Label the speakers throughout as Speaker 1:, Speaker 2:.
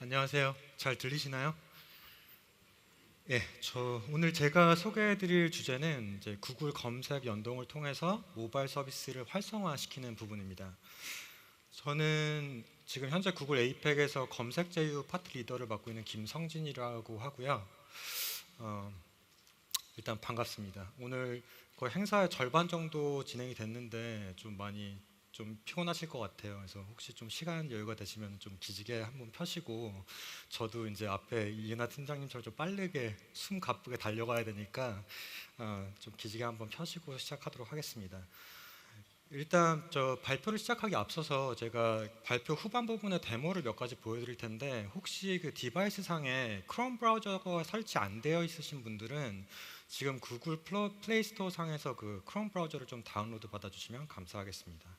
Speaker 1: 안녕하세요. 잘 들리시나요? 예, 저 오늘 제가 소개해드릴 주제는 이제 구글 검색 연동을 통해서 모바일 서비스를 활성화시키는 부분입니다. 저는 지금 현재 구글 에이펙에서 검색 제휴 파트 리더를 맡고 있는 김성진이라고 하고요. 어, 일단 반갑습니다. 오늘 거의 행사의 절반 정도 진행이 됐는데 좀 피곤하실 것 같아요. 그래서 혹시 좀 시간 여유가 되시면 좀 기지개 한번 펴시고, 저도 이제 앞에 이은하 팀장님처럼 좀 빠르게 숨 가쁘게 달려가야 되니까 좀 기지개 한번 펴시고 시작하도록 하겠습니다. 일단 저 발표를 시작하기 앞서서 제가 발표 후반 부분에 데모를 몇 가지 보여드릴 텐데, 혹시 그 디바이스 상에 크롬 브라우저가 설치 안 되어 있으신 분들은 지금 구글 플레이 스토어 상에서 그 크롬 브라우저를 좀 다운로드 받아주시면 감사하겠습니다.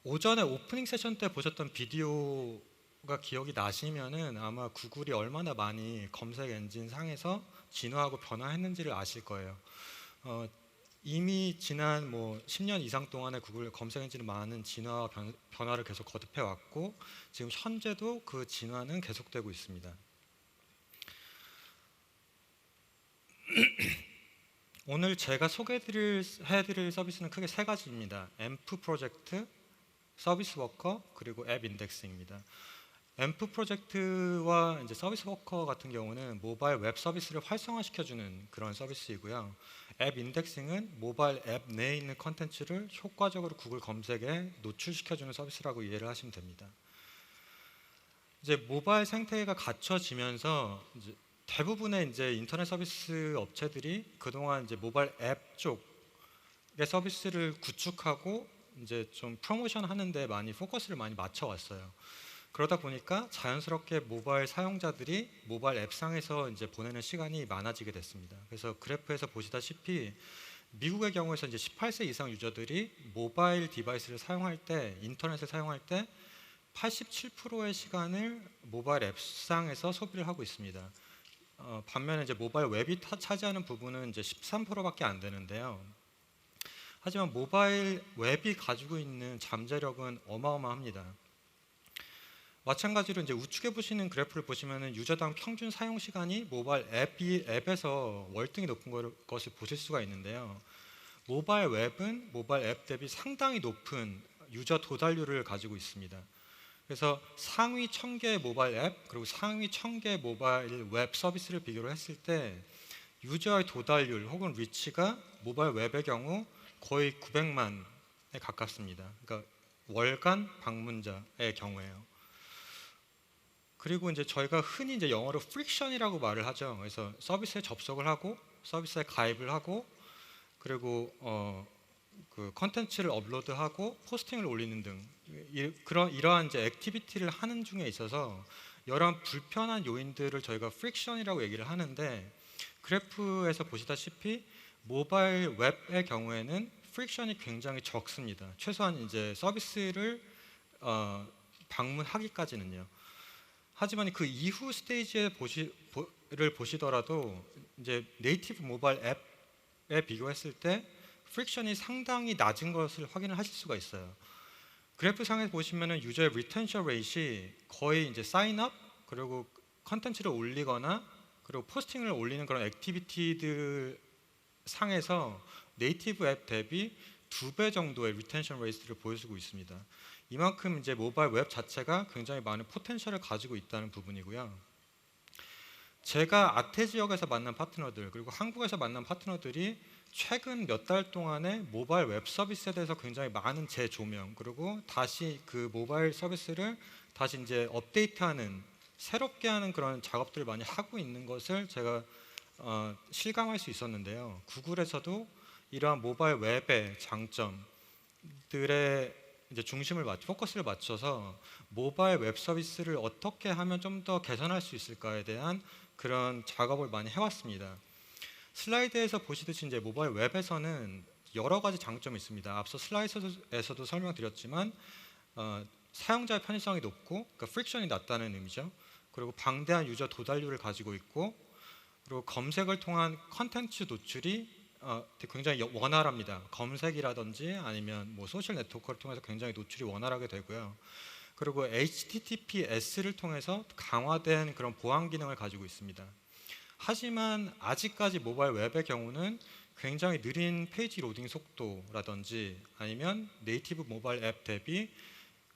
Speaker 1: 오전에 오프닝 세션 때 보셨던 비디오가 기억이 나시면은 아마 구글이 얼마나 많이 검색 엔진 상에서 진화하고 변화했는지를 아실 거예요. 이미 지난 뭐 10년 이상 동안에 구글 검색 엔진은 많은 진화와 변화를 계속 거듭해 왔고, 지금 현재도 그 진화는 계속되고 있습니다. 오늘 제가 해드릴 서비스는 크게 세 가지입니다. 앰프 프로젝트, 서비스 워커, 그리고 앱 인덱스입니다. 앰프 프로젝트와 이제 서비스 워커 같은 경우는 모바일 웹 서비스를 활성화시켜주는 그런 서비스이고요. 앱 인덱싱은 모바일 앱 내에 있는 컨텐츠를 효과적으로 구글 검색에 노출시켜주는 서비스라고 이해를 하시면 됩니다. 이제 모바일 생태계가 갖춰지면서 이제 대부분의 이제 인터넷 서비스 업체들이 그동안 이제 모바일 앱 쪽의 서비스를 구축하고 이제 좀 프로모션 하는데 많이 포커스를 많이 맞춰 왔어요. 그러다 보니까 자연스럽게 모바일 사용자들이 모바일 앱상에서 이제 보내는 시간이 많아지게 됐습니다. 그래서 그래프에서 보시다시피 미국의 경우에서 이제 18세 이상 유저들이 모바일 디바이스를 사용할 때, 인터넷을 사용할 때 87%의 시간을 모바일 앱상에서 소비를 하고 있습니다. 반면에 이제 모바일 웹이 차지하는 부분은 이제 13%밖에 안 되는데요. 하지만 모바일 웹이 가지고 있는 잠재력은 어마어마합니다. 마찬가지로 이제 우측에 보시는 그래프를 보시면은 유저당 평균 사용 시간이 모바일 앱에서 월등히 높은 것을 보실 수가 있는데요. 모바일 웹은 모바일 앱 대비 상당히 높은 유저 도달률을 가지고 있습니다. 그래서 상위 1000개의 모바일 앱 그리고 상위 1000개의 모바일 웹 서비스를 비교를 했을 때 유저의 도달률 혹은 리치가 모바일 웹의 경우 거의 900만에 가깝습니다. 그러니까 월간 방문자의 경우에요. 그리고 이제 저희가 흔히 이제 영어로 프릭션이라고 말을 하죠. 그래서 서비스에 접속을 하고 서비스에 가입을 하고 그리고 그 컨텐츠를 업로드하고 포스팅을 올리는 등 이러한 이제 액티비티를 하는 중에 있어서 여러 불편한 요인들을 저희가 프릭션이라고 얘기를 하는데, 그래프에서 보시다시피 모바일 웹의 경우에는 프릭션이 굉장히 적습니다. 최소한 이제 서비스를 방문하기까지는요. 하지만 그 이후 스테이지를 보시더라도 이제 네이티브 모바일 앱에 비교했을 때 프릭션이 상당히 낮은 것을 확인을 하실 수가 있어요. 그래프 상에 보시면은 유저의 리텐션 레이시 거의 이제 사인업 그리고 컨텐츠를 올리거나 그리고 포스팅을 올리는 그런 액티비티들 상에서 네이티브 앱 대비 2배 정도의 리텐션 레이스를 보여주고 있습니다. 이만큼 이제 모바일 웹 자체가 굉장히 많은 포텐셜을 가지고 있다는 부분이고요. 제가 아태 지역에서 만난 파트너들 그리고 한국에서 만난 파트너들이 최근 몇 달 동안에 모바일 웹 서비스에 대해서 굉장히 많은 재조명 그리고 다시 그 모바일 서비스를 다시 이제 업데이트하는 새롭게 하는 그런 작업들을 많이 하고 있는 것을 제가 실감할 수 있었는데요. 구글에서도 이러한 모바일 웹의 장점들의 이제 포커스를 맞춰서 모바일 웹 서비스를 어떻게 하면 좀 더 개선할 수 있을까에 대한 그런 작업을 많이 해왔습니다. 슬라이드에서 보시듯이 이제 모바일 웹에서는 여러 가지 장점이 있습니다. 앞서 슬라이드에서도 설명드렸지만 사용자의 편의성이 높고 그러니까 프릭션이 낮다는 의미죠. 그리고 방대한 유저 도달률을 가지고 있고 그리고 검색을 통한 컨텐츠 노출이 굉장히 원활합니다. 검색이라든지 아니면 뭐 소셜 네트워크를 통해서 굉장히 노출이 원활하게 되고요. 그리고 HTTPS를 통해서 강화된 그런 보안 기능을 가지고 있습니다. 하지만 아직까지 모바일 웹의 경우는 굉장히 느린 페이지 로딩 속도라든지 아니면 네이티브 모바일 앱 대비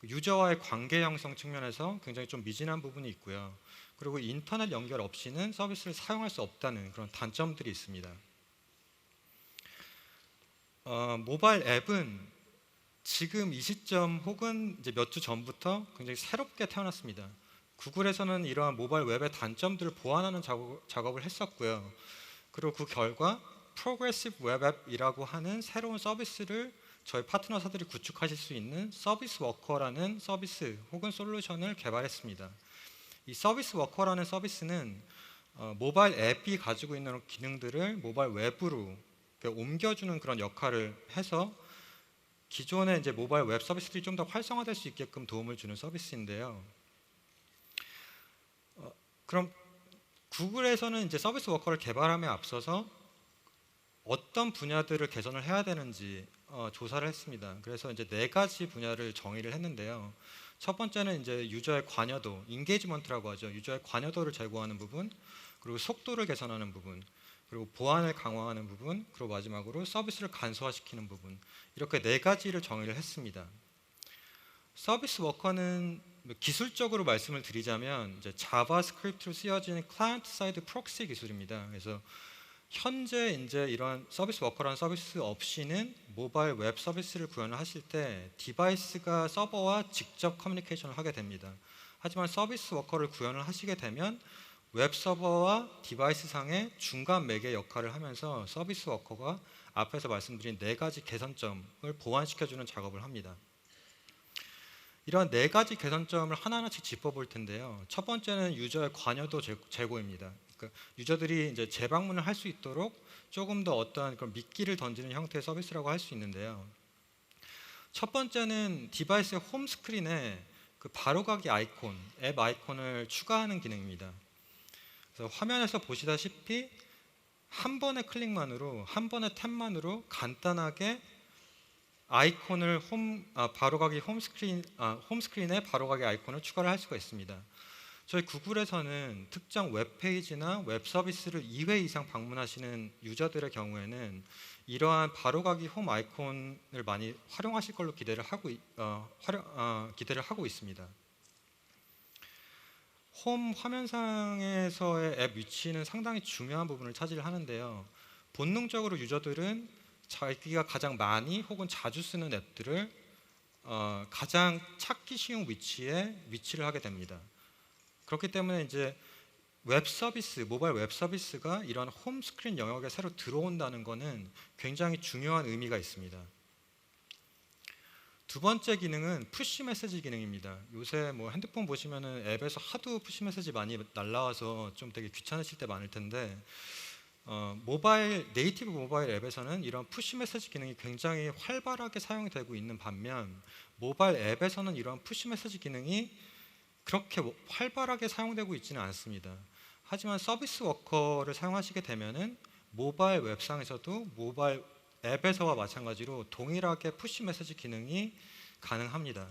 Speaker 1: 유저와의 관계 형성 측면에서 굉장히 좀 미진한 부분이 있고요. 그리고 인터넷 연결 없이는 서비스를 사용할 수 없다는 그런 단점들이 있습니다. 모바일 앱은 지금 이 시점 혹은 이제 몇 주 전부터 굉장히 새롭게 태어났습니다. 구글에서는 이러한 모바일 웹의 단점들을 보완하는 작업을 했었고요. 그리고 그 결과 프로그레시브 웹 앱이라고 하는 새로운 서비스를 저희 파트너사들이 구축하실 수 있는 서비스 워커라는 서비스 혹은 솔루션을 개발했습니다. 이 서비스 워커라는 서비스는 모바일 앱이 가지고 있는 기능들을 모바일 웹으로 옮겨주는 그런 역할을 해서 기존의 이제 모바일 웹 서비스들이 좀 더 활성화될 수 있게끔 도움을 주는 서비스인데요. 그럼 구글에서는 이제 서비스 워커를 개발함에 앞서서 어떤 분야들을 개선을 해야 되는지 조사를 했습니다. 그래서 이제 4가지 분야를 정의를 했는데요. 첫 번째는 이제 유저의 관여도, 인게이지먼트라고 하죠. 유저의 관여도를 제고하는 부분, 그리고 속도를 개선하는 부분, 그리고 보안을 강화하는 부분, 그리고 마지막으로 서비스를 간소화시키는 부분, 이렇게 4가지를 정의를 했습니다. 서비스 워커는 기술적으로 말씀을 드리자면 이제 자바스크립트로 쓰여진 클라이언트 사이드 프록시 기술입니다. 그래서 현재 이제 이런 서비스 워커라는 서비스 없이는 모바일 웹 서비스를 구현을 하실 때 디바이스가 서버와 직접 커뮤니케이션을 하게 됩니다. 하지만 서비스 워커를 구현을 하시게 되면 웹 서버와 디바이스 상의 중간 매개 역할을 하면서 서비스 워커가 앞에서 말씀드린 4가지 개선점을 보완시켜주는 작업을 합니다. 이러한 4가지 개선점을 하나하나씩 짚어볼 텐데요. 첫 번째는 유저의 관여도 제고입니다. 그러니까 유저들이 이제 재방문을 할 수 있도록 조금 더 어떠한 그런 미끼를 던지는 형태의 서비스라고 할 수 있는데요. 첫 번째는 디바이스의 홈 스크린에 그 바로가기 아이콘, 앱 아이콘을 추가하는 기능입니다. 그래서 화면에서 보시다시피 한 번의 클릭만으로, 한 번의 탭만으로 간단하게 아이콘을 바로가기 홈스크린에 바로가기 아이콘을 추가를 할 수가 있습니다. 저희 구글에서는 특정 웹페이지나 웹 서비스를 2회 이상 방문하시는 유저들의 경우에는 이러한 바로가기 홈 아이콘을 많이 활용하실 걸로 기대를 하고 있습니다. 홈 화면상에서의 앱 위치는 상당히 중요한 부분을 차지를 하는데요. 본능적으로 유저들은 자기가 가장 많이 혹은 자주 쓰는 앱들을 가장 찾기 쉬운 위치에 위치를 하게 됩니다. 그렇기 때문에 이제 웹 서비스, 모바일 웹 서비스가 이러한 홈 스크린 영역에 새로 들어온다는 것은 굉장히 중요한 의미가 있습니다. 두 번째 기능은 푸시 메시지 기능입니다. 요새 뭐 핸드폰 보시면은 앱에서 하도 푸시 메시지 많이 날라와서 좀 되게 귀찮으실 때 많을 텐데 네이티브 모바일 앱에서는 이런 푸시 메시지 기능이 굉장히 활발하게 사용이 되고 있는 반면 모바일 앱에서는 이런 푸시 메시지 기능이 그렇게 활발하게 사용되고 있지는 않습니다. 하지만 서비스 워커를 사용하시게 되면은 모바일 웹상에서도 모바일 앱에서와 마찬가지로 동일하게 푸시 메시지 기능이 가능합니다.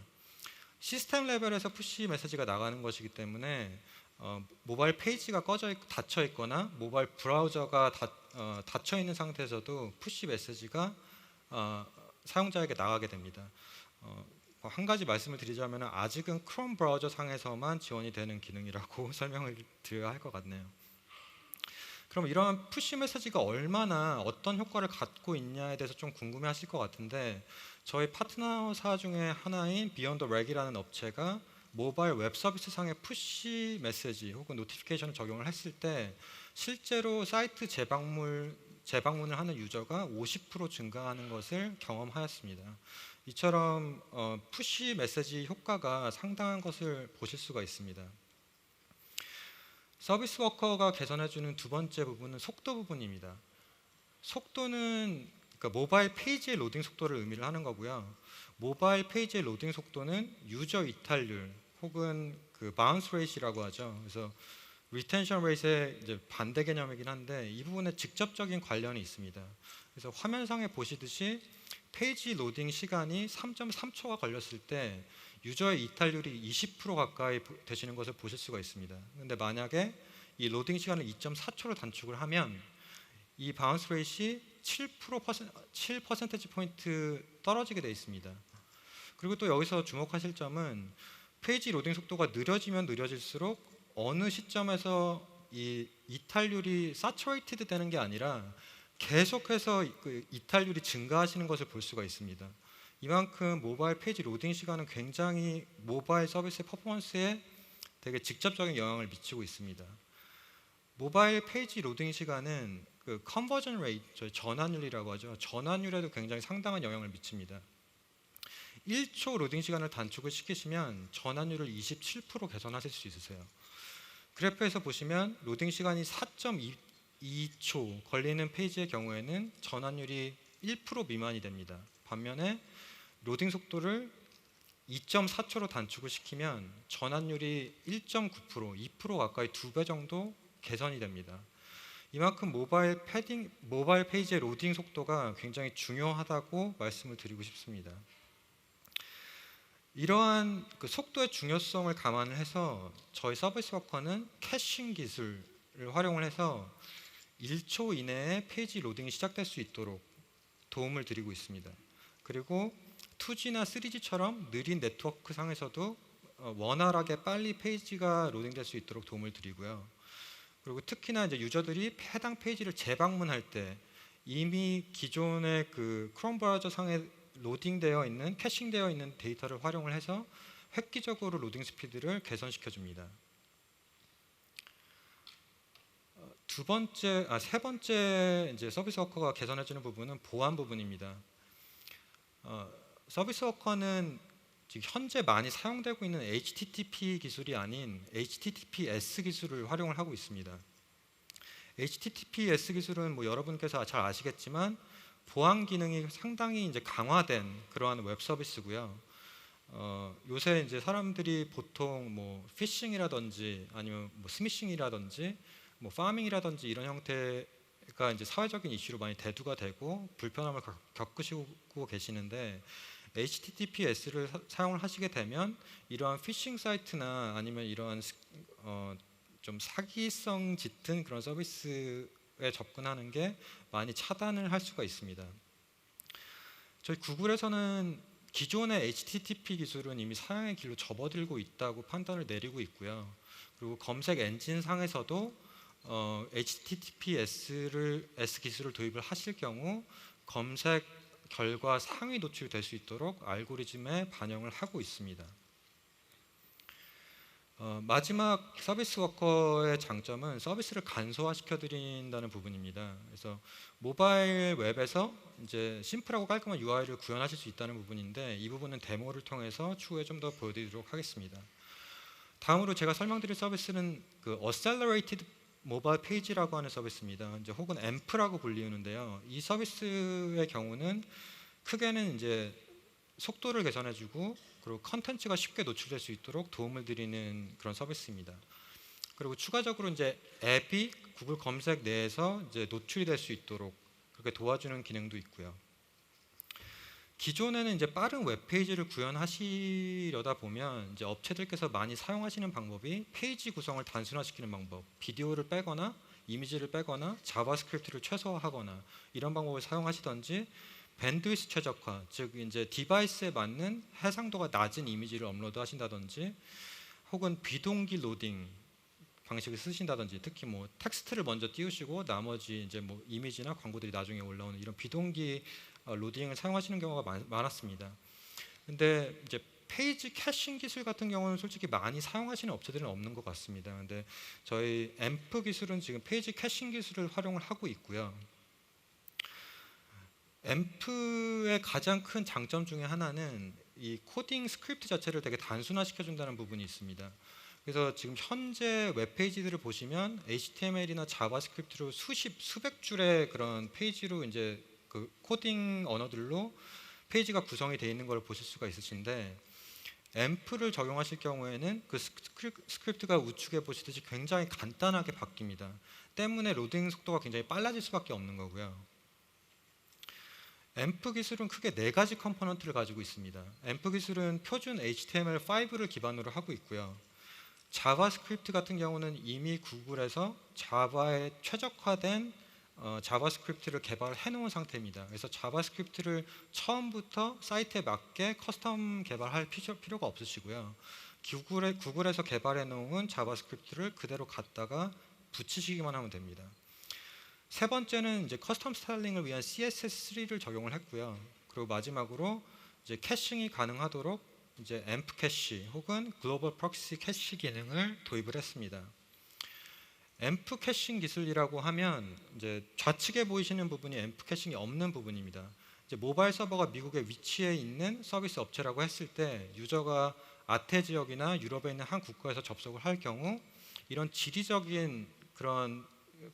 Speaker 1: 시스템 레벨에서 푸시 메시지가 나가는 것이기 때문에 모바일 페이지가 닫혀 있거나 모바일 브라우저가 닫혀 있는 상태에서도 푸시 메시지가 사용자에게 나가게 됩니다. 한 가지 말씀을 드리자면 아직은 크롬 브라우저 상에서만 지원이 되는 기능이라고 설명을 드려야 할 것 같네요. 그럼 이러한 푸시 메시지가 얼마나 어떤 효과를 갖고 있냐에 대해서 좀 궁금해하실 것 같은데 저희 파트너사 중에 하나인 비욘드 렉이라는 업체가 모바일 웹 서비스 상의 푸시 메시지 혹은 노티피케이션을 적용을 했을 때 실제로 사이트 재방문을 하는 유저가 50% 증가하는 것을 경험하였습니다. 이처럼 푸시 메시지 효과가 상당한 것을 보실 수가 있습니다. 서비스 워커가 개선해주는 두 번째 부분은 속도 부분입니다. 속도는 그러니까 모바일 페이지의 로딩 속도를 의미를 하는 거고요. 모바일 페이지의 로딩 속도는 유저 이탈률 혹은 그 바운스 레이트라고 하죠. 그래서 리텐션 레이트의 이제 반대 개념이긴 한데 이 부분에 직접적인 관련이 있습니다. 그래서 화면상에 보시듯이 페이지 로딩 시간이 3.3초가 걸렸을 때 유저의 이탈률이 20% 가까이 되시는 것을 보실 수가 있습니다. 근데 만약에 이 로딩 시간을 2.4초로 단축을 하면 이 바운스 레이트이 7 퍼센티지 포인트 떨어지게 되어 있습니다. 그리고 또 여기서 주목하실 점은 페이지 로딩 속도가 느려지면 느려질수록 어느 시점에서 이 이탈률이 사츄레이티드 되는 게 아니라 계속해서 그 이탈률이 증가하시는 것을 볼 수가 있습니다. 이만큼 모바일 페이지 로딩 시간은 굉장히 모바일 서비스의 퍼포먼스에 되게 직접적인 영향을 미치고 있습니다. 모바일 페이지 로딩 시간은 그 컨버전 레이트, 전환율이라고 하죠. 전환율에도 굉장히 상당한 영향을 미칩니다. 1초 로딩 시간을 단축을 시키시면 전환율을 27% 개선하실 수 있으세요. 그래프에서 보시면 로딩 시간이 4.2초 걸리는 페이지의 경우에는 전환율이 1% 미만이 됩니다. 반면에 로딩 속도를 2.4초로 단축을 시키면 전환율이 1.9%, 2% 가까이 2배 정도 개선이 됩니다. 이만큼 모바일 페이지의 로딩 속도가 굉장히 중요하다고 말씀을 드리고 싶습니다. 이러한 그 속도의 중요성을 감안을 해서 저희 서비스 워커는 캐싱 기술을 활용을 해서 1초 이내에 페이지 로딩이 시작될 수 있도록 도움을 드리고 있습니다. 그리고 2G나 3G처럼 느린 네트워크 상에서도 원활하게 빨리 페이지가 로딩될 수 있도록 도움을 드리고요. 그리고 특히나 이제 유저들이 해당 페이지를 재방문할 때 이미 기존의 그 크롬 브라우저 상에 로딩되어 있는 캐싱되어 있는 데이터를 활용을 해서 획기적으로 로딩 스피드를 개선시켜 줍니다. 세 번째 이제 서비스 워커가 개선해주는 부분은 보안 부분입니다. 서비스 워커는 지금 현재 많이 사용되고 있는 HTTP 기술이 아닌 HTTPS 기술을 활용을 하고 있습니다. HTTPS 기술은 뭐 여러분께서 잘 아시겠지만 보안 기능이 상당히 이제 강화된 그러한 웹 서비스고요. 요새 이제 사람들이 보통 뭐 피싱이라든지 아니면 뭐 스미싱이라든지 뭐 파밍이라든지 이런 형태가 이제 사회적인 이슈로 많이 대두가 되고 불편함을 겪으시고 계시는데 HTTPS를 사용을 하시게 되면 이러한 피싱 사이트나 아니면 이러한 좀 사기성 짙은 그런 서비스에 접근하는 게 많이 차단을 할 수가 있습니다. 저희 구글에서는 기존의 HTTP 기술은 이미 사양의 길로 접어들고 있다고 판단을 내리고 있고요. 그리고 검색 엔진 상에서도 HTTPS 기술을 도입을 하실 경우 검색 결과 상위 노출될 수 있도록 알고리즘에 반영을 하고 있습니다. 마지막 서비스 워커의 장점은 서비스를 간소화시켜 드린다는 부분입니다. 그래서 모바일 웹에서 이제 심플하고 깔끔한 UI를 구현하실 수 있다는 부분인데 이 부분은 데모를 통해서 추후에 좀 더 보여드리도록 하겠습니다. 다음으로 제가 설명드릴 서비스는 그 Accelerated 모바일 페이지라고 하는 서비스입니다. 이제 혹은 AMP라고 불리우는데요. 이 서비스의 경우는 크게는 이제 속도를 개선해주고 그리고 컨텐츠가 쉽게 노출될 수 있도록 도움을 드리는 그런 서비스입니다. 그리고 추가적으로 이제 앱이 구글 검색 내에서 이제 노출이 될 수 있도록 그렇게 도와주는 기능도 있고요. 기존에는 이제 빠른 웹페이지를 구현하시려다 보면 이제 업체들께서 많이 사용하시는 방법이 페이지 구성을 단순화시키는 방법, 비디오를 빼거나 이미지를 빼거나 자바스크립트를 최소화하거나 이런 방법을 사용하시던지 밴드위스 최적화, 즉 이제 디바이스에 맞는 해상도가 낮은 이미지를 업로드하신다든지 혹은 비동기 로딩 방식을 쓰신다든지 특히 뭐 텍스트를 먼저 띄우시고 나머지 이제 뭐 이미지나 광고들이 나중에 올라오는 이런 비동기 로딩을 사용하시는 경우가 많았습니다. 근데 이제 페이지 캐싱 기술 같은 경우는 솔직히 많이 사용하시는 업체들은 없는 것 같습니다. 근데 저희 앰프 기술은 지금 페이지 캐싱 기술을 활용을 하고 있고요. 앰프의 가장 큰 장점 중에 하나는 이 코딩 스크립트 자체를 되게 단순화시켜 준다는 부분이 있습니다. 그래서 지금 현재 웹페이지들을 보시면 HTML이나 자바스크립트로 수백 줄의 그런 페이지로 이제 그 코딩 언어들로 페이지가 구성이 되어 있는 걸 보실 수가 있으신데 앰프를 적용하실 경우에는 그 스크립트가 우측에 보시듯이 굉장히 간단하게 바뀝니다. 때문에 로딩 속도가 굉장히 빨라질 수밖에 없는 거고요. 앰프 기술은 크게 네 가지 컴포넌트를 가지고 있습니다. 앰프 기술은 표준 HTML5를 기반으로 하고 있고요. 자바스크립트 같은 경우는 이미 구글에서 자바에 최적화된 자바스크립트를 개발해 놓은 상태입니다. 그래서 자바스크립트를 처음부터 사이트에 맞게 커스텀 개발할 필요가 없으시고요. 구글에서 개발해 놓은 자바스크립트를 그대로 갖다가 붙이시기만 하면 됩니다. 세 번째는 이제 커스텀 스타일링을 위한 CSS3를 적용을 했고요. 그리고 마지막으로 이제 캐싱이 가능하도록 이제 앰프 캐시 혹은 글로벌 프록시 캐시 기능을 도입을 했습니다. 앰프 캐싱 기술이라고 하면 이제 좌측에 보이시는 부분이 앰프 캐싱이 없는 부분입니다. 이제 모바일 서버가 미국에 위치해 있는 서비스 업체라고 했을 때 유저가 아태 지역이나 유럽에 있는 한 국가에서 접속을 할 경우 이런 지리적인 그런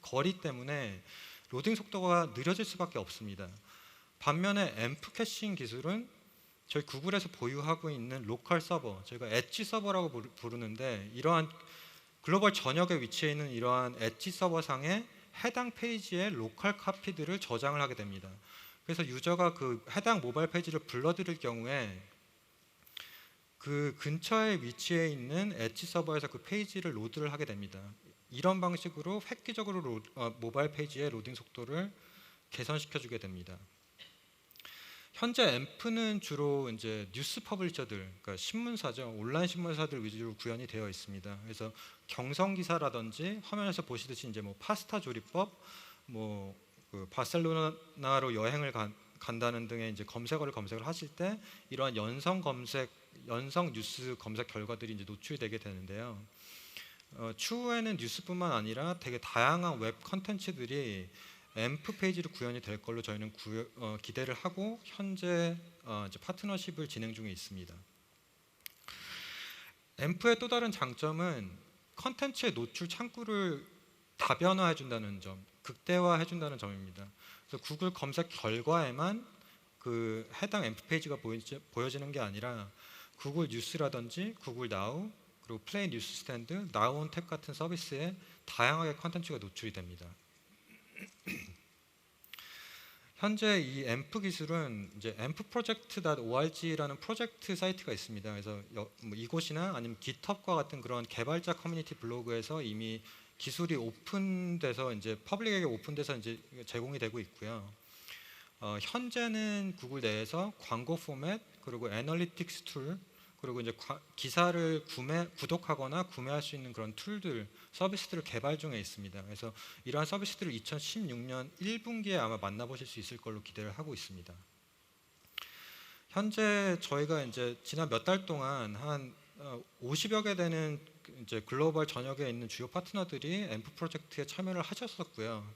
Speaker 1: 거리 때문에 로딩 속도가 느려질 수밖에 없습니다. 반면에 앰프 캐싱 기술은 저희 구글에서 보유하고 있는 로컬 서버, 저희가 엣지 서버라고 부르는데 이러한 글로벌 전역에 위치해 있는 이러한 엣지 서버상에 해당 페이지의 로컬 카피들을 저장을 하게 됩니다. 그래서 유저가 그 해당 모바일 페이지를 불러들일 경우에 그 근처에 위치해 있는 엣지 서버에서 그 페이지를 로드를 하게 됩니다. 이런 방식으로 획기적으로 모바일 페이지의 로딩 속도를 개선시켜주게 됩니다. 현재 앰프는 주로 이제 뉴스 퍼블리셔들, 그러니까 신문사죠, 온라인 신문사들 위주로 구현이 되어 있습니다. 그래서 경성 기사라든지 화면에서 보시듯이 이제 뭐 파스타 조리법, 그 바르셀로나로 여행을 간다는 등의 이제 검색을 하실 때 이러한 연성 뉴스 검색 결과들이 이제 노출이 되게 되는데요. 추후에는 뉴스뿐만 아니라 되게 다양한 웹 컨텐츠들이 앰프 페이지로 구현이 될 걸로 저희는 기대를 하고 현재 이제 파트너십을 진행 중에 있습니다. 앰프의 또 다른 장점은 컨텐츠의 노출 창구를 다변화해 준다는 점, 극대화해 준다는 점입니다. 그래서 구글 검색 결과에만 그 해당 앰프 페이지가 보여지는 게 아니라 구글 뉴스라든지 구글 나우 그리고 플레이 뉴스 스탠드, 나우온 탭 같은 서비스에 다양하게 컨텐츠가 노출이 됩니다. 현재 이 앰프 기술은 이제 ampproject.org라는 프로젝트 사이트가 있습니다. 그래서 이곳이나 아니면 GitHub과 같은 그런 개발자 커뮤니티 블로그에서 이미 기술이 오픈돼서 이제 퍼블릭에게 오픈돼서 이제 제공이 되고 있고요. 현재는 구글 내에서 광고 포맷 그리고 애널리틱스 툴 그리고 이제 기사를 구독하거나 구매할 수 있는 그런 툴들, 서비스들을 개발 중에 있습니다. 그래서 이러한 서비스들을 2016년 1분기에 아마 만나보실 수 있을 걸로 기대를 하고 있습니다. 현재 저희가 이제 지난 몇 달 동안 한 50여 개 되는 이제 글로벌 전역에 있는 주요 파트너들이 앰프 프로젝트에 참여를 하셨었고요.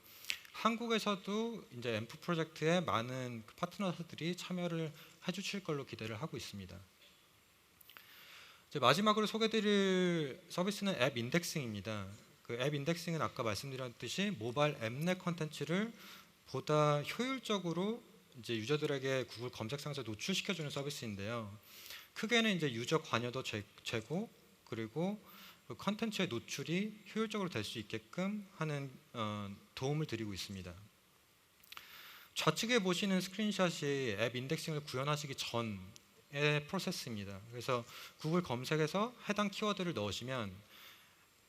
Speaker 1: 한국에서도 이제 앰프 프로젝트에 많은 파트너들이 참여를 해주실 걸로 기대를 하고 있습니다. 마지막으로 소개드릴 서비스는 앱 인덱싱입니다. 그 앱 인덱싱은 아까 말씀드렸듯이 모바일 앱내 컨텐츠를 보다 효율적으로 이제 유저들에게 구글 검색상에서 노출시켜주는 서비스인데요. 크게는 이제 유저 관여도 제고 그리고 그 컨텐츠의 노출이 효율적으로 될 수 있게끔 하는 도움을 드리고 있습니다. 좌측에 보시는 스크린샷이 앱 인덱싱을 구현하시기 전의 프로세스입니다. 그래서 구글 검색에서 해당 키워드를 넣으시면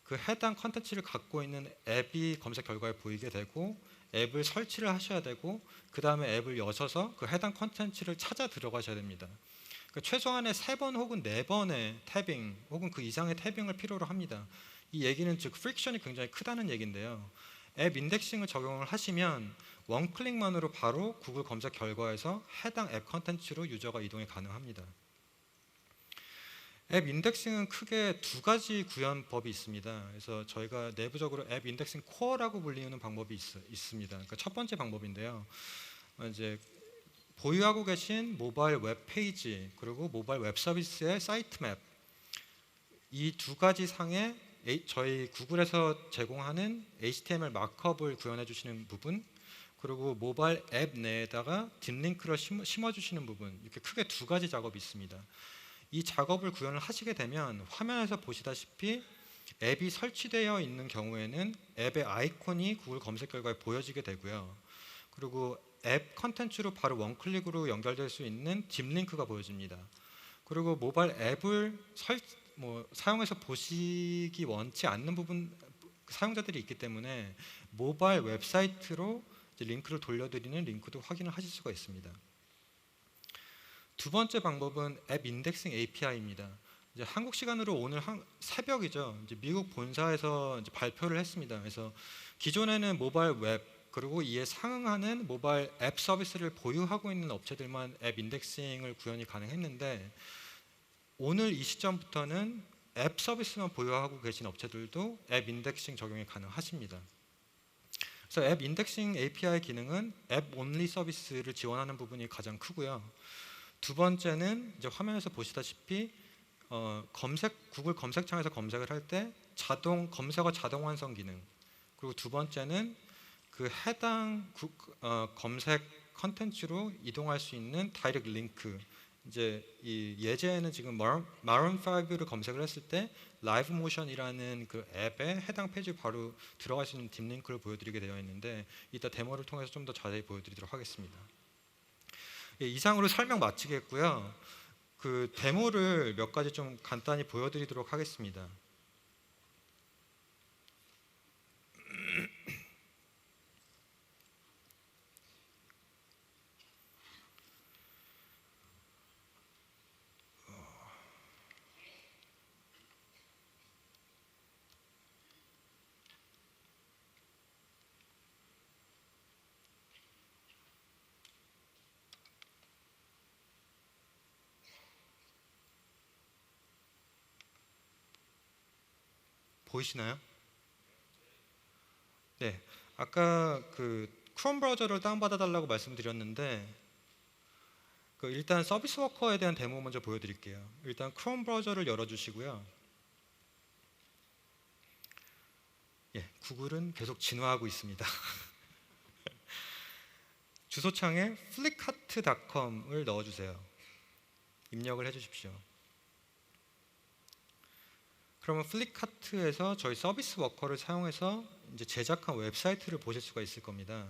Speaker 1: 그 해당 컨텐츠를 갖고 있는 앱이 검색 결과에 보이게 되고 앱을 설치를 하셔야 되고 그 다음에 앱을 여셔서 그 해당 컨텐츠를 찾아 들어가셔야 됩니다. 그러니까 최소한의 3번 혹은 4번의 태빙 혹은 그 이상의 태빙을 필요로 합니다. 이 얘기는 즉 프릭션이 굉장히 크다는 얘기인데요. 앱 인덱싱을 적용을 하시면 원클릭만으로 바로 구글 검색 결과에서 해당 앱 컨텐츠로 유저가 이동이 가능합니다. 앱 인덱싱은 크게 2가지 구현법이 있습니다. 그래서 저희가 내부적으로 앱 인덱싱 코어라고 불리는 방법이 있습니다. 그러니까 첫 번째 방법인데요. 이제 보유하고 계신 모바일 웹 페이지 그리고 모바일 웹 서비스의 사이트 맵 이 2가지 상에 저희 구글에서 제공하는 HTML 마크업을 구현해 주시는 부분 그리고 모바일 앱 내에다가 딥링크를 심어주시는 부분 이렇게 크게 2가지 작업이 있습니다. 이 작업을 구현을 하시게 되면 화면에서 보시다시피 앱이 설치되어 있는 경우에는 앱의 아이콘이 구글 검색 결과에 보여지게 되고요. 그리고 앱 컨텐츠로 바로 원클릭으로 연결될 수 있는 딥링크가 보여집니다. 그리고 모바일 앱을 사용해서 보시기 원치 않는 부분 사용자들이 있기 때문에 모바일 웹사이트로 이제 링크를 돌려드리는 링크도 확인을 하실 수가 있습니다. 두 번째 방법은 앱 인덱싱 API입니다. 이제 한국 시간으로 오늘 새벽이죠. 이제 미국 본사에서 이제 발표를 했습니다. 그래서 기존에는 모바일 웹 그리고 이에 상응하는 모바일 앱 서비스를 보유하고 있는 업체들만 앱 인덱싱을 구현이 가능했는데 오늘 이 시점부터는 앱 서비스만 보유하고 계신 업체들도 앱 인덱싱 적용이 가능하십니다. 그래서 앱 인덱싱 API 기능은 앱 온리 서비스를 지원하는 부분이 가장 크고요. 두 번째는 이제 화면에서 보시다시피 구글 검색창에서 검색을 할 때 검색어 자동 완성 기능, 그리고 두 번째는 그 해당 검색 컨텐츠로 이동할 수 있는 다이렉트 링크. 이제 이 예제에는 지금 마룬 5를 검색을 했을 때 라이브 모션이라는 그 앱에 해당 페이지 바로 들어갈 수 있는 딥링크를 보여드리게 되어 있는데 이따 데모를 통해서 좀 더 자세히 보여드리도록 하겠습니다. 예, 이상으로 설명 마치겠고요. 그 데모를 몇 가지 좀 간단히 보여드리도록 하겠습니다. 보이시나요? 네, 아까 그 크롬 브라우저를 다운받아 달라고 말씀드렸는데 일단 서비스 워커에 대한 데모 먼저 보여드릴게요. 일단 크롬 브라우저를 열어주시고요. 예, 구글은 계속 진화하고 있습니다. 주소창에 flickart.com을 넣어주세요. 입력을 해주십시오. 그러면 플리카트에서 저희 서비스 워커를 사용해서 이제 제작한 웹사이트를 보실 수가 있을 겁니다.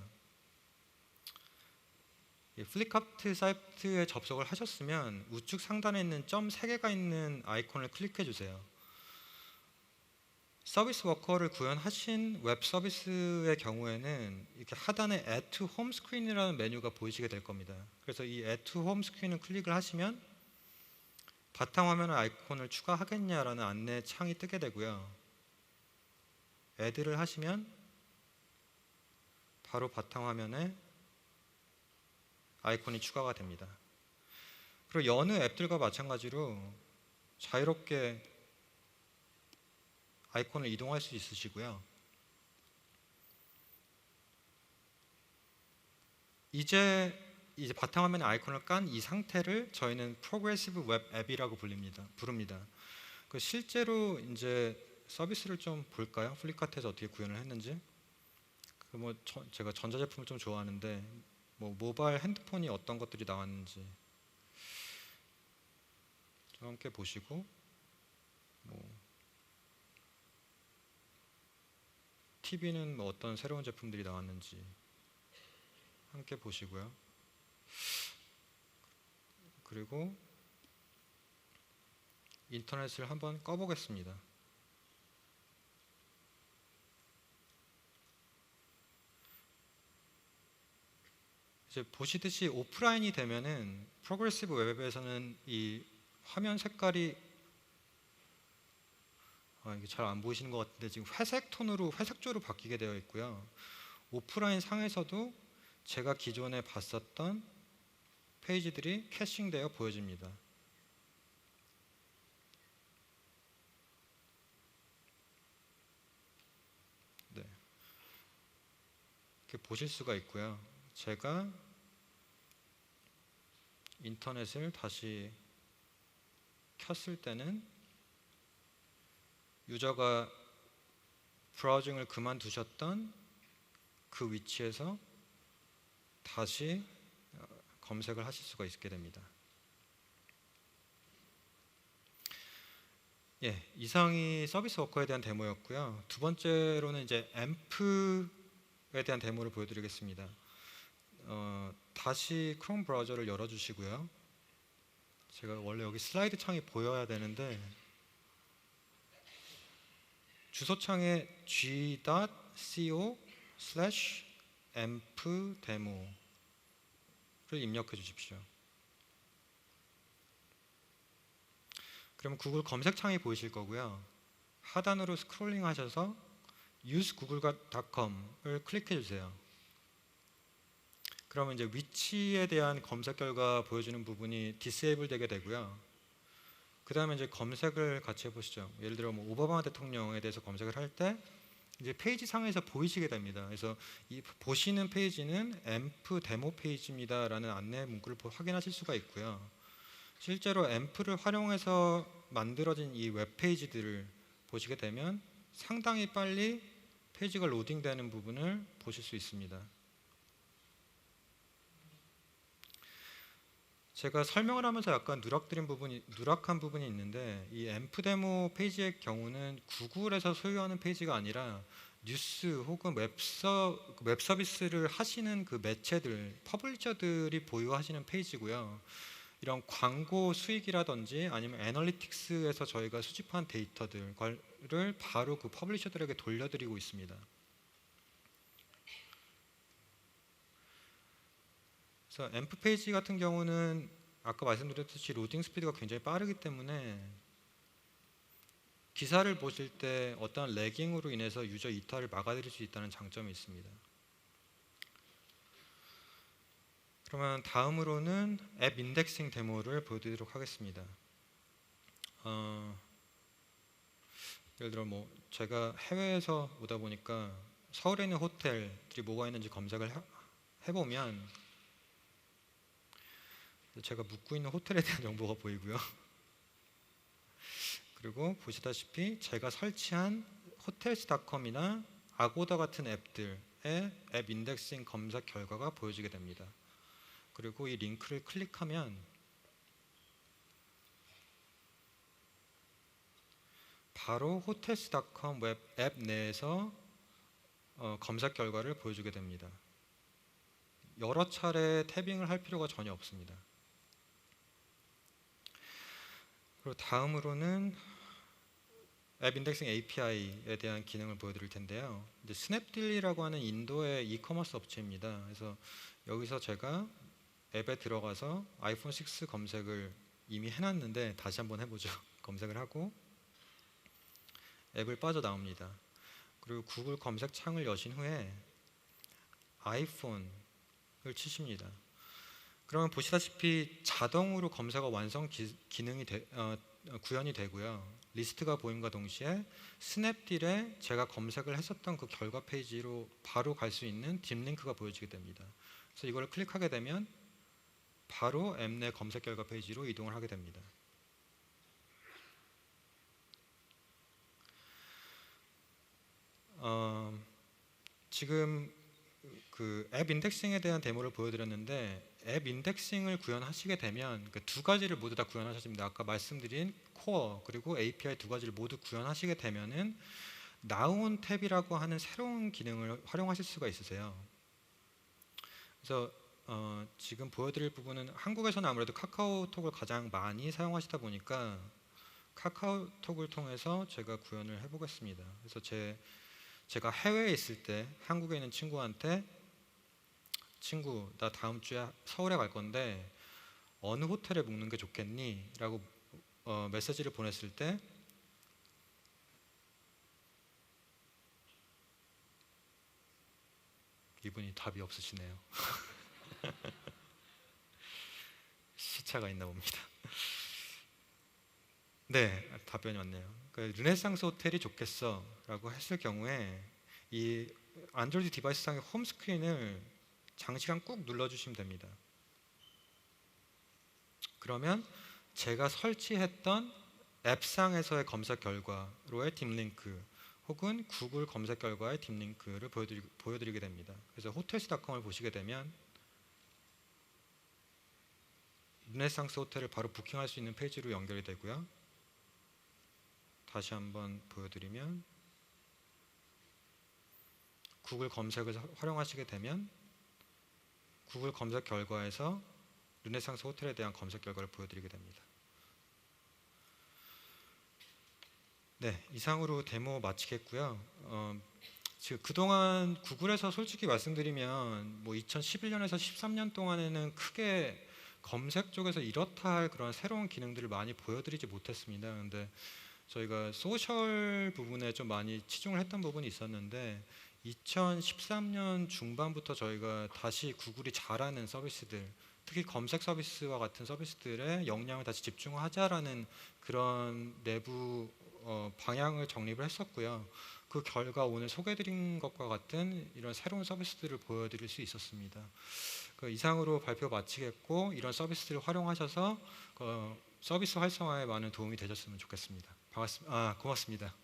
Speaker 1: 플리카트 사이트에 접속을 하셨으면 우측 상단에 있는 점 3개가 있는 아이콘을 클릭해 주세요. 서비스 워커를 구현하신 웹 서비스의 경우에는 이렇게 하단에 Add to Home Screen이라는 메뉴가 보이시게 될 겁니다. 그래서 이 Add to Home Screen을 클릭을 하시면 바탕화면 아이콘을 추가하겠냐라는 안내 창이 뜨게 되고요. Add를 하시면 바로 바탕화면에 아이콘이 추가가 됩니다. 그리고 여느 앱들과 마찬가지로 자유롭게 아이콘을 이동할 수 있으시고요. 이제 바탕화면에 아이콘을 깐 이 상태를 저희는 프로그레시브 웹 앱이라고 부릅니다. 실제로 이제 서비스를 좀 볼까요? 플리카트에서 어떻게 구현을 했는지. 제가 전자제품을 좀 좋아하는데 모바일 핸드폰이 어떤 것들이 나왔는지 좀 함께 보시고 TV는 어떤 새로운 제품들이 나왔는지 함께 보시고요. 그리고 인터넷을 한번 꺼보겠습니다. 이제 보시듯이 오프라인이 되면은 프로그레시브 웹에서는 이 화면 색깔이 이게 잘 안 보이시는 것 같은데 지금 회색조로 바뀌게 되어 있고요. 오프라인 상에서도 제가 기존에 봤었던 페이지들이 캐싱되어 보여집니다. 네, 이렇게 보실 수가 있고요. 제가 인터넷을 다시 켰을 때는 유저가 브라우징을 그만두셨던 그 위치에서 다시 검색을 하실 수가 있게 됩니다. 예, 이상이 서비스 워커에 대한 데모였고요. 두 번째로는 이제 앰프에 대한 데모를 보여드리겠습니다. 다시 크롬 브라우저를 열어주시고요. 제가 원래 여기 슬라이드 창이 보여야 되는데 주소창에 g.co/empdemo를 입력해 주십시오. 그러면 구글 검색창이 보이실 거고요. 하단으로 스크롤링 하셔서 usegoogle.com을 클릭해 주세요. 그러면 이제 위치에 대한 검색 결과 보여주는 부분이 디세이블 되게 되고요. 그 다음에 이제 검색을 같이 해보시죠. 예를 들어 뭐 오바마 대통령에 대해서 검색을 할 때 이제 페이지 상에서 보이시게 됩니다. 그래서 이 보시는 페이지는 앰프 데모 페이지입니다라는 안내 문구를 확인하실 수가 있고요. 실제로 앰프를 활용해서 만들어진 이 웹페이지들을 보시게 되면 상당히 빨리 페이지가 로딩되는 부분을 보실 수 있습니다. 제가 설명을 하면서 약간 누락한 부분이 있는데 이 앰프 데모 페이지의 경우는 구글에서 소유하는 페이지가 아니라 뉴스 혹은 웹 서비스를 하시는 그 매체들, 퍼블리셔들이 보유하시는 페이지고요. 이런 광고 수익이라든지 아니면 애널리틱스에서 저희가 수집한 데이터들을 바로 그 퍼블리셔들에게 돌려드리고 있습니다. 그래서 앰프 페이지 같은 경우는 아까 말씀드렸듯이 로딩 스피드가 굉장히 빠르기 때문에 기사를 보실 때 어떤 레깅으로 인해서 유저 이탈을 막아드릴 수 있다는 장점이 있습니다. 그러면 다음으로는 앱 인덱싱 데모를 보여드리도록 하겠습니다. 예를 들어 뭐 제가 해외에서 오다 보니까 서울에 있는 호텔들이 뭐가 있는지 검색을 해보면 제가 묵고 있는 호텔에 대한 정보가 보이고요. 그리고 보시다시피 제가 설치한 hotels.com이나 아고다 같은 앱들의 앱 인덱싱 검색 결과가 보여지게 됩니다. 그리고 이 링크를 클릭하면 바로 hotels.com 웹 앱 내에서 검색 결과를 보여주게 됩니다. 여러 차례 태빙을 할 필요가 전혀 없습니다. 그리고 다음으로는 앱 인덱싱 API에 대한 기능을 보여드릴 텐데요. 이제 스냅딜이라고 하는 인도의 이커머스 업체입니다. 그래서 여기서 제가 앱에 들어가서 아이폰 6 검색을 이미 해놨는데 다시 한번 해보죠. 검색을 하고 앱을 빠져나옵니다. 그리고 구글 검색 창을 여신 후에 아이폰을 치십니다. 그러면 보시다시피 자동으로 검색어 완성 기능이 구현이 되고요. 리스트가 보임과 동시에 스냅딜에 제가 검색을 했었던 그 결과 페이지로 바로 갈 수 있는 딥링크가 보여지게 됩니다. 그래서 이걸 클릭하게 되면 바로 앱 내 검색 결과 페이지로 이동을 하게 됩니다. 지금 그 앱 인덱싱에 대한 데모를 보여드렸는데 앱 인덱싱을 구현하시게 되면 그 두 가지를 모두 다 구현하셨습니다. 아까 말씀드린 코어 그리고 API 두 가지를 모두 구현하시게 되면은 나온 탭이라고 하는 새로운 기능을 활용하실 수가 있으세요. 그래서 지금 보여드릴 부분은 한국에서는 아무래도 카카오톡을 가장 많이 사용하시다 보니까 카카오톡을 통해서 제가 구현을 해보겠습니다. 그래서 제가 해외에 있을 때 한국에 있는 친구한테 친구, 나 다음 주에 서울에 갈 건데 어느 호텔에 묵는 게 좋겠니? 라고 메시지를 보냈을 때 이분이 답이 없으시네요. 시차가 있나 봅니다. 네, 답변이 왔네요. 르네상스 호텔이 좋겠어 라고 했을 경우에 이 안드로이드 디바이스 상의 홈 스크린을 장시간 꾹 눌러주시면 됩니다. 그러면 제가 설치했던 앱상에서의 검색 결과로의 딥링크 혹은 구글 검색 결과의 딥링크를 보여드리게 됩니다. 그래서 hotels.com을 보시게 되면 르네상스 호텔을 바로 부킹할 수 있는 페이지로 연결이 되고요. 다시 한번 보여드리면 구글 검색을 활용하시게 되면 구글 검색 결과에서 르네상스 호텔에 대한 검색 결과를 보여드리게 됩니다. 네, 이상으로 데모 마치겠고요. 지금 그동안 구글에서 솔직히 말씀드리면 뭐 2011년에서 13년 동안에는 크게 검색 쪽에서 이렇다 할 그런 새로운 기능들을 많이 보여드리지 못했습니다. 근데 저희가 소셜 부분에 좀 많이 치중을 했던 부분이 있었는데 2013년 중반부터 저희가 다시 구글이 잘하는 서비스들, 특히 검색 서비스와 같은 서비스들의 역량을 다시 집중하자라는 그런 내부 방향을 정립을 했었고요. 그 결과 오늘 소개해드린 것과 같은 이런 새로운 서비스들을 보여드릴 수 있었습니다. 그 이상으로 발표 마치겠고, 이런 서비스들을 활용하셔서 서비스 활성화에 많은 도움이 되셨으면 좋겠습니다. 고맙습니다.